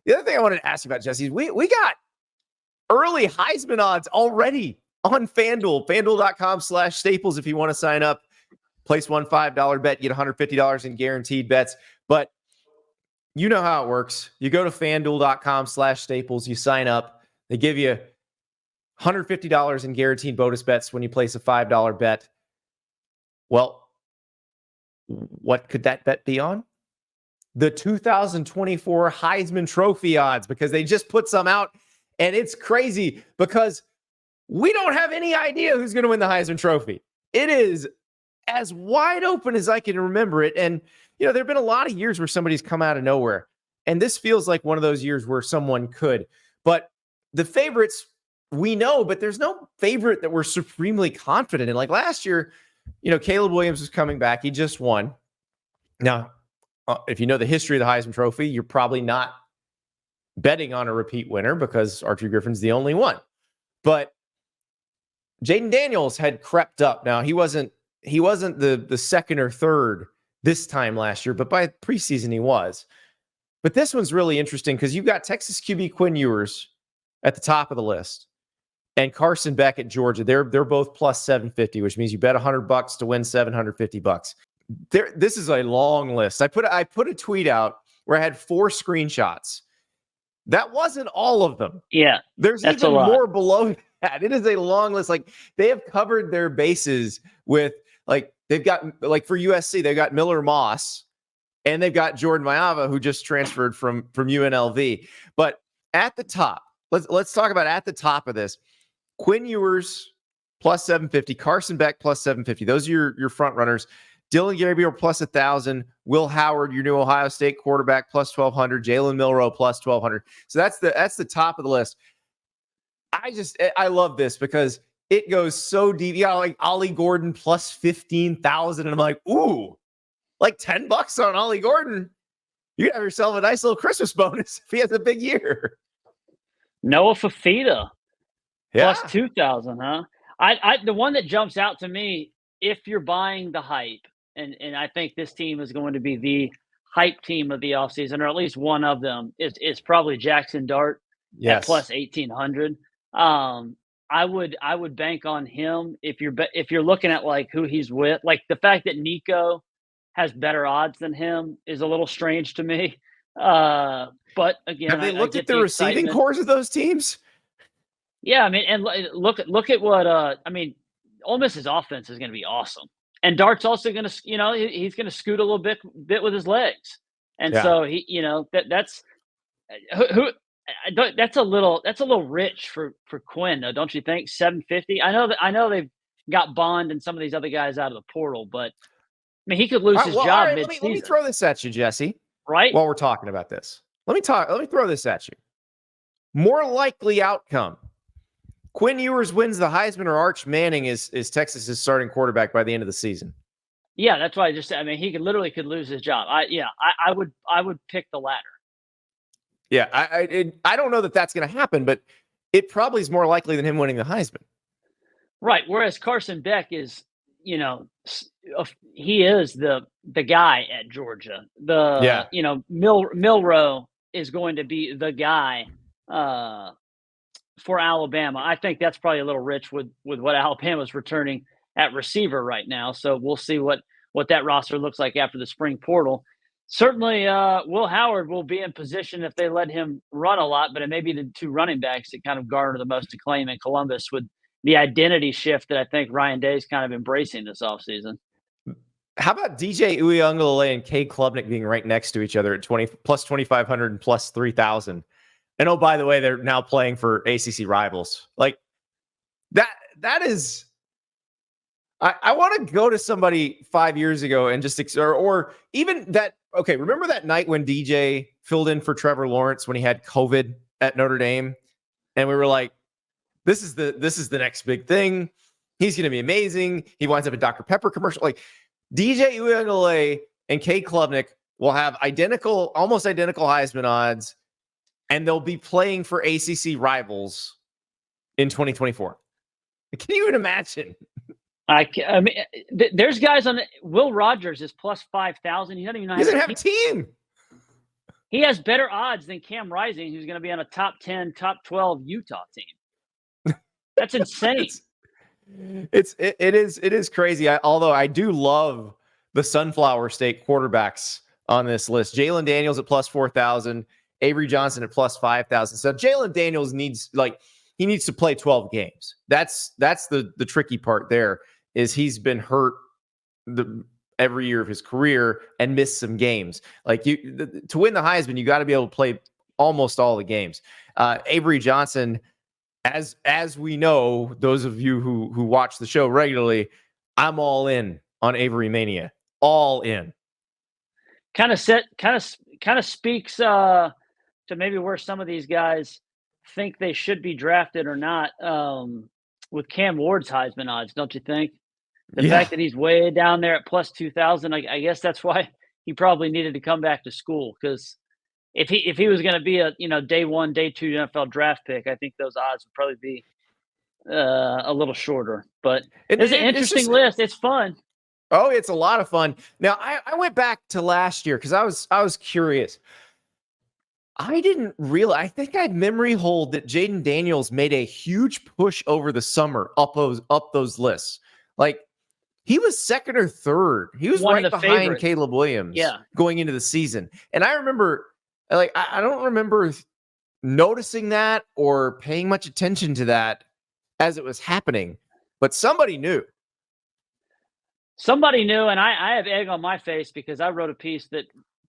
The other thing I wanted to ask you about, Jesse, is we got early Heisman odds already on FanDuel. FanDuel.com/Staples if you want to sign up. Place one $5 bet, get $150 in guaranteed bets. But you know how it works. You go to FanDuel.com/Staples, you sign up. They give you $150 in guaranteed bonus bets when you place a $5 bet. Well, what could that bet be on? The 2024 Heisman Trophy odds, because they just put some out, and it's crazy because we don't have any idea who's going to win the Heisman Trophy. It is as wide open as I can remember it. And, you know, there have been a lot of years where somebody's come out of nowhere. And this feels like one of those years where someone could. But the favorites we know, but there's no favorite that we're supremely confident in. Like last year, you know, Caleb Williams was coming back. He just won. Now, if you know the history of the Heisman Trophy, you're probably not betting on a repeat winner because Archie Griffin's the only one. But Jaden Daniels had crept up. Now, he wasn't the second or third this time last year, but by preseason he was. But this one's really interesting because you've got Texas QB Quinn Ewers at the top of the list and Carson Beck at Georgia. They're both plus 750, which means you bet $100 to win $750. This is a long list. I put a tweet out where I had 4 screenshots. That wasn't all of them. Yeah. There's even more below that. It is a long list. Like they have covered their bases with like they've got like for USC, they've got Miller Moss and they've got Jordan Mailata who just transferred from UNLV. But at the top, let's talk about at the top of this. Quinn Ewers plus 750, Carson Beck plus 750. Those are your front runners. Dylan Gabriel plus 1,000. Will Howard, your new Ohio State quarterback, plus 1,200. Jalen Milroe plus 1,200. So that's the top of the list. I love this because it goes so deep. You got like Ollie Gordon plus 15,000, and I'm like, ooh, like $10 on Ollie Gordon. You have yourself a nice little Christmas bonus if he has a big year. Noah Fafita plus 2,000, huh? I the one that jumps out to me, if you're buying the hype. And I think this team is going to be the hype team of the offseason, or at least one of them. Is probably Jackson Dart at plus 1,800. I would bank on him if you're looking at like who he's with. Like the fact that Nico has better odds than him is a little strange to me. But again, have they looked at the receiving cores of those teams? Yeah, I mean, and look at what I mean. Ole Miss's offense is going to be awesome. And Dart's also going to, you know, he's going to scoot a little bit with his legs, and so he, you know, that's a little rich for Quinn, though, don't you think? 750. I know they've got Bond and some of these other guys out of the portal, but I mean, he could lose his job midseason. Let me throw this at you, Jesse. Right while we're talking about this, let me throw this at you. More likely outcome. Quinn Ewers wins the Heisman or Arch Manning is Texas's starting quarterback by the end of the season. Yeah, that's why I just said. I mean, he could lose his job. I would pick the latter. Yeah, I don't know that that's going to happen, but it probably is more likely than him winning the Heisman. Right. Whereas Carson Beck is, you know, he is the guy at Georgia. You know, Milroe is going to be the guy. For Alabama. I think that's probably a little rich with what Alabama's returning at receiver right now. So we'll see what that roster looks like after the spring portal. Certainly, Will Howard will be in position if they let him run a lot, but it may be the 2 running backs that kind of garner the most acclaim in Columbus with the identity shift that I think Ryan Day is kind of embracing this offseason. How about DJ Uiagalelei and Cade Klubnik being right next to each other at plus 2,500 and plus 3,000? And oh, by the way, they're now playing for ACC rivals. Like that is, I want to go to somebody 5 years ago and just, or even that. Okay. Remember that night when DJ filled in for Trevor Lawrence when he had COVID at Notre Dame? And we were like, this is the next big thing. He's going to be amazing. He winds up a Dr. Pepper commercial. Like DJ Uiagalelei and Cade Klubnik will have almost identical Heisman odds. And they'll be playing for ACC rivals in 2024. Can you even imagine? I mean, there's guys on Will Rogers is plus 5,000. He doesn't even know. He doesn't have a team. he has better odds than Cam Rising, who's going to be on a top 10, top 12 Utah team. That's insane. It is crazy. Although I do love the Sunflower State quarterbacks on this list. Jalen Daniels at plus 4,000, Avery Johnson at plus 5,000. So Jalen Daniels needs to play 12 games. That's the tricky part there, is he's been hurt every year of his career and missed some games. Like to win the Heisman, you got to be able to play almost all the games. Avery Johnson, as we know, those of you who watch the show regularly, I'm all in on Avery Mania. All in. Kind of speaks to maybe where some of these guys think they should be drafted or not, with Cam Ward's Heisman odds, don't you think? The fact that he's way down there at plus 2,000, I guess that's why he probably needed to come back to school, because if he was going to be a day 1, day 2 NFL draft pick, I think those odds would probably be a little shorter. But it's an interesting list. It's fun. Oh, it's a lot of fun. Now, I went back to last year because I was curious. I didn't realize. I think I memory hold that Jaden Daniels made a huge push over the summer up those lists. Like, he was second or third. He was right behind favorites. Caleb Williams going into the season. And I remember, I don't remember noticing that or paying much attention to that as it was happening, but somebody knew. Somebody knew, and I have egg on my face because I wrote a piece that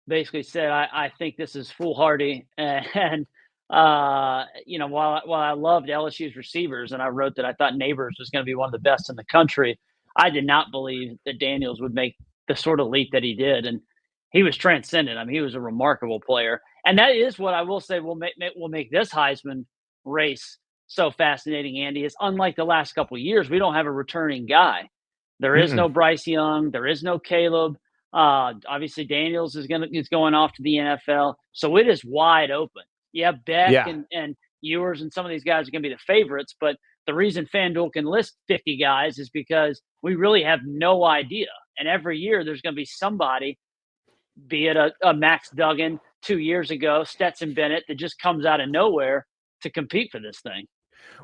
basically said I think this is foolhardy. And while I loved LSU's receivers, and I wrote that I thought Neighbors was going to be one of the best in the country, I did not believe that Daniels would make the sort of leap that he did, and he was transcendent. I mean, he was a remarkable player, and that is what I will say will make this Heisman race so fascinating. Andy, is unlike the last couple of years, we don't have a returning guy. There is no Bryce Young. There is no Caleb. Obviously, Daniels is going off to the NFL, so it is wide open. Yeah, Beck and Ewers and some of these guys are going to be the favorites, but the reason FanDuel can list 50 guys is because we really have no idea. And every year there's going to be somebody, be it a Max Duggan 2 years ago, Stetson Bennett, that just comes out of nowhere to compete for this thing.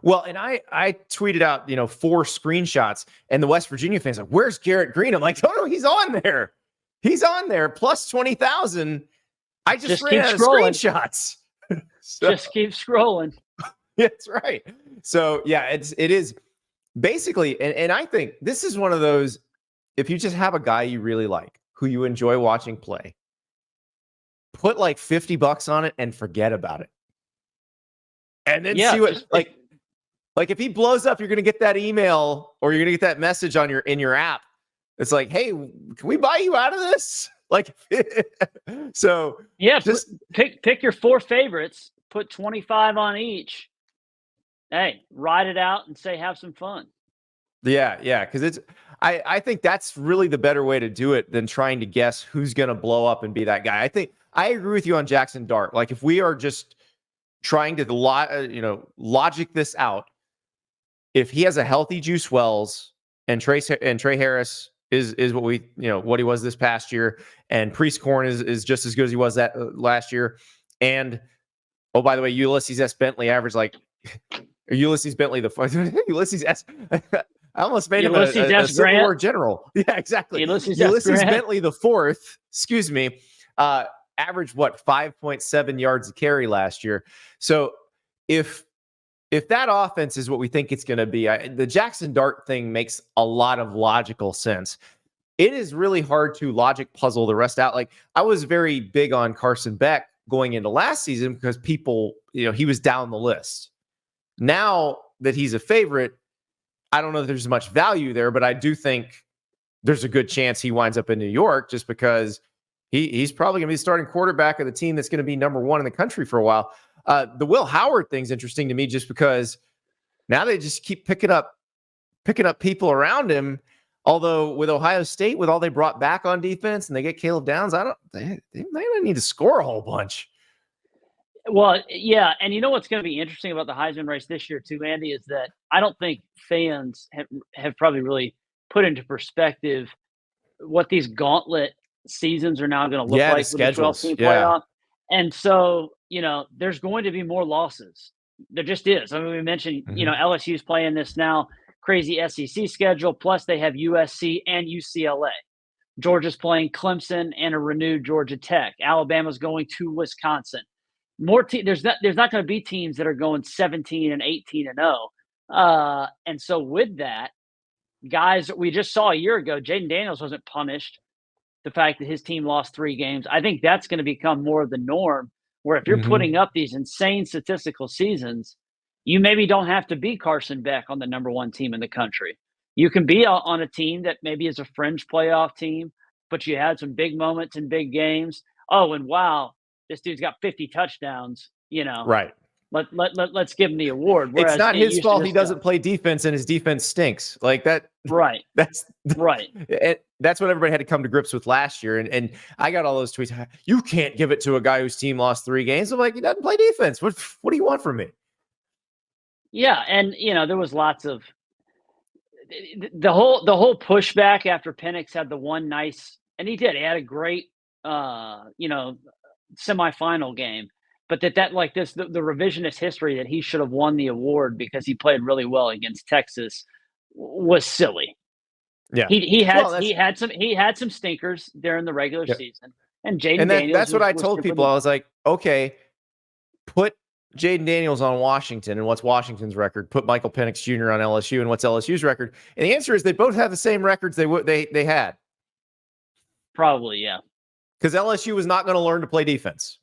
Well, and I tweeted out, 4 screenshots, and the West Virginia fans like, "Where's Garrett Green?" I'm like, "Oh no, he's on there. He's on there. Plus 20,000." I just ran out of screenshots. Just keep scrolling. That's right. So yeah, it is basically, and I think this is one of those, if you just have a guy you really like, who you enjoy watching play, put like $50 on it and forget about it. And then see what, like if he blows up, you're going to get that email or you're going to get that message in your app. It's like, "Hey, can we buy you out of this?" Like, so just pick your 4 favorites, put 25 on each. Hey, ride it out and say, have some fun. Yeah. Because I think that's really the better way to do it than trying to guess who's going to blow up and be that guy. I think I agree with you on Jackson Dart. Like, if we are just trying to logic this out, if he has a healthy Juice Wells and Trey Harris is what what he was this past year, and Priest Corn is just as good as he was that last year, and oh, by the way, Ulysses S. Bentley averaged like Ulysses Bentley Ulysses S. I almost made him a Civil War general. Yeah, exactly. Ulysses Bentley the fourth, averaged 5.7 yards a carry last year. So if that offense is what we think it's going to be, the Jackson Dart thing makes a lot of logical sense. It is really hard to logic puzzle the rest out. Like, I was very big on Carson Beck going into last season because people, he was down the list. Now that he's a favorite, I don't know if there's much value there, but I do think there's a good chance he winds up in New York just because he's probably going to be the starting quarterback of the team that's going to be number 1 in the country for a while. The Will Howard thing's interesting to me just because now they just keep picking up people around him. Although with Ohio State, with all they brought back on defense and they get Caleb Downs, they might not need to score a whole bunch. Well, yeah. And you know what's going to be interesting about the Heisman race this year too, Andy, is that I don't think fans have probably really put into perspective what these gauntlet seasons are now going to look like with the 12-team playoff. And so, there's going to be more losses. There just is. I mean, we mentioned, LSU's playing this now crazy SEC schedule, plus they have USC and UCLA. Georgia's playing Clemson and a renewed Georgia Tech. Alabama's going to Wisconsin. There's not going to be teams that are going 17 and 18 and 0. And so with that, guys, we just saw a year ago, Jaden Daniels wasn't punished. The fact that his team lost 3 games, I think that's going to become more of the norm, where if you're putting up these insane statistical seasons, you maybe don't have to be Carson Beck on the number 1 team in the country. You can be on a team that maybe is a fringe playoff team, but you had some big moments in big games. Oh, and wow, this dude's got 50 touchdowns, Right. Let's give him the award. Whereas it's not his fault he doesn't play defense and his defense stinks. Like that. Right. That's right. That's what everybody had to come to grips with last year. And I got all those tweets. You can't give it to a guy whose team lost 3 games. I'm like, he doesn't play defense. What do you want from me? Yeah. And, there was lots of the whole pushback after Penix had the one nice, and he did. He had a great, semifinal game. But the revisionist history that he should have won the award because he played really well against Texas was silly. Yeah, he had some stinkers during the regular season, and Jaden Daniels. That's what I told people. I was like, okay, put Jaden Daniels on Washington, and what's Washington's record? Put Michael Penix Jr. on LSU, and what's LSU's record? And the answer is they both have the same records they had. Probably, yeah. Because LSU was not going to learn to play defense.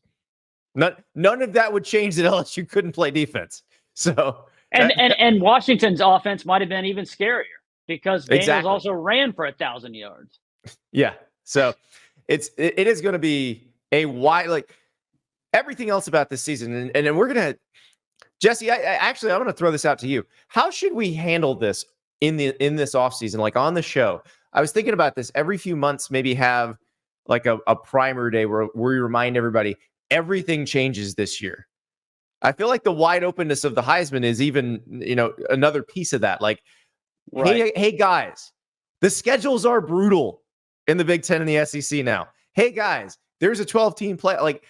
None of that would change that LSU couldn't play defense. So and Washington's offense might have been even scarier because Daniels also ran for 1,000 yards. Yeah. So it is going to be a wide, everything else about this season. And then we're going to, Jesse, I'm going to throw this out to you. How should we handle this in this offseason, like on the show? I was thinking about this every few months, maybe have like a primer day where we remind everybody everything changes this year. I feel like the wide openness of the Heisman is even, another piece of that. Like, right. Hey guys, the schedules are brutal in the Big Ten and the SEC now. Hey guys, there's a 12-team play. Like,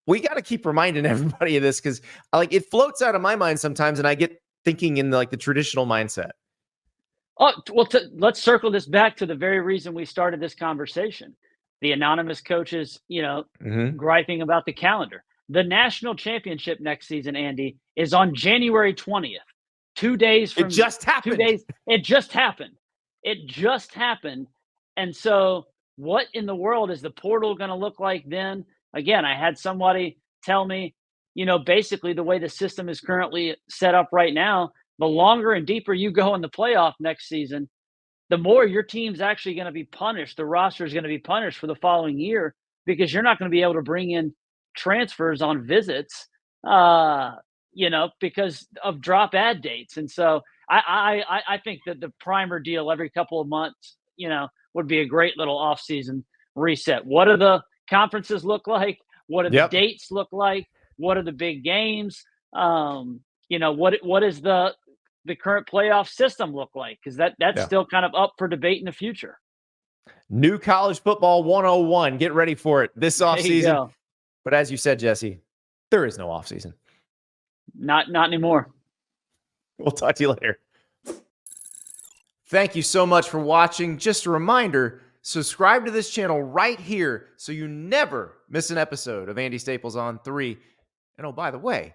we got to keep reminding everybody of this because it floats out of my mind sometimes, and I get thinking in the traditional mindset. Oh, well, let's circle this back to the very reason we started this conversation. The anonymous coaches, griping about the calendar. The national championship next season, Andy, is on January 20th. 2 days from it just happened. 2 days. It just happened. And so what in the world is the portal going to look like then? Again, I had somebody tell me, basically the way the system is currently set up right now, the longer and deeper you go in the playoff next season, the more your team's actually going to be punished. The roster is going to be punished for the following year because you're not going to be able to bring in transfers on visits, because of drop ad dates. And so I think that the primer deal every couple of months, would be a great little offseason reset. What do the conferences look like? What do the dates look like? What are the big games? What is the current playoff system look like? Because that's still kind of up for debate in the future. New college football 101. Get ready for it this offseason. But as you said, Jesse, there is no offseason. Not anymore. We'll talk to you later. Thank you so much for watching. Just a reminder, subscribe to this channel right here so you never miss an episode of Andy Staples on 3. And oh, by the way,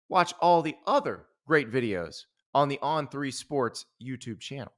watch all the other great videos on the On3 Sports YouTube channel.